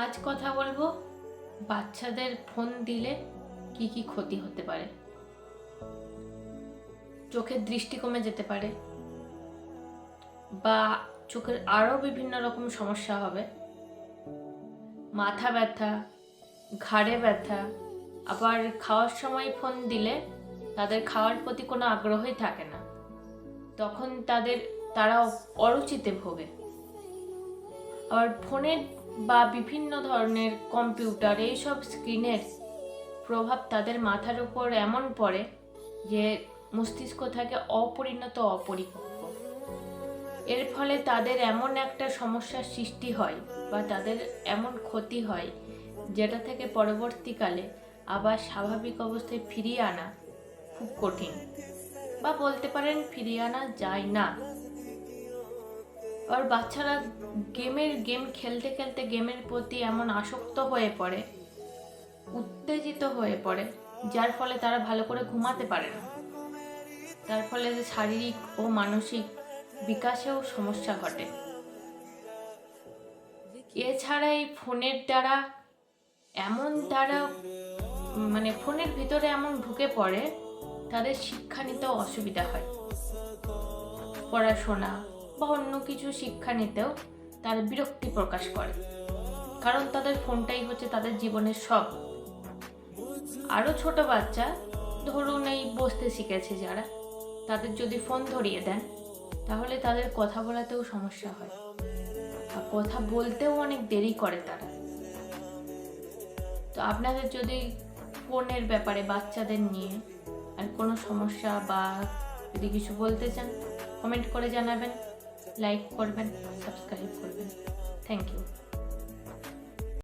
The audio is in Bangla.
আজ কথা বলবো বাচ্চাদের ফোন দিলে কি কি ক্ষতি হতে পারে। চোখের দৃষ্টি কমে যেতে পারে বা চোখের আরো বিভিন্ন রকম সমস্যা হবে। মাথা ব্যথা, ঘাড়ে ব্যথা, আবার খাওয়ার সময় ফোন দিলে তাদের খাওয়ার প্রতি কোনো আগ্রহই থাকে না, তখন তারা অরুচিতে ভোগে। আবার ফোনের বা বিভিন্ন ধরনের কম্পিউটার এইসব স্ক্রিনের প্রভাব তাদের মাথার উপর এমন পড়ে যে মস্তিষ্ক থাকে অপরিপক্ক। এর ফলে তাদের এমন একটা সমস্যার সৃষ্টি হয় বা তাদের এমন ক্ষতি হয় যেটা থেকে পরবর্তীকালে আবার স্বাভাবিক অবস্থায় ফিরিয়ে আনা খুব কঠিন, বা বলতে পারেন ফিরিয়ে আনা যায় না। আর বাচ্চারা গেম খেলতে খেলতে গেমের প্রতি এমন আসক্ত হয়ে পড়ে, উত্তেজিত হয়ে পড়ে, যার ফলে তারা ভালো করে ঘুমাতে পারে না। তার ফলে শারীরিক ও মানসিক বিকাশেও সমস্যা ঘটে। এছাড়া এই ফোনের দ্বারা ফোনের ভিতরে এমন ঢুকে পড়ে তাদের শিক্ষা নিতেও অসুবিধা হয়। পড়াশোনা বা অন্য কিছু শিক্ষা নিতেও তারা বিরক্তি প্রকাশ করে, কারণ তাদের ফোনটাই হচ্ছে তাদের জীবনের সব। আরো ছোট বাচ্চা, ধরুন এই বসতে শিখেছে যারা, তাদের যদি ফোন ধরিয়ে দেন তাহলে তাদের কথা বলাতেও সমস্যা হয়, আর কথা বলতেও অনেক দেরি করে তারা। তো আপনাদের যদি ফোনের ব্যাপারে বাচ্চাদের নিয়ে আর কোনো সমস্যা বা যদি কিছু বলতে চান, কমেন্ট করে জানাবেন, লাইক করবেন, সাবস্ক্রাইব করবেন। Thank you.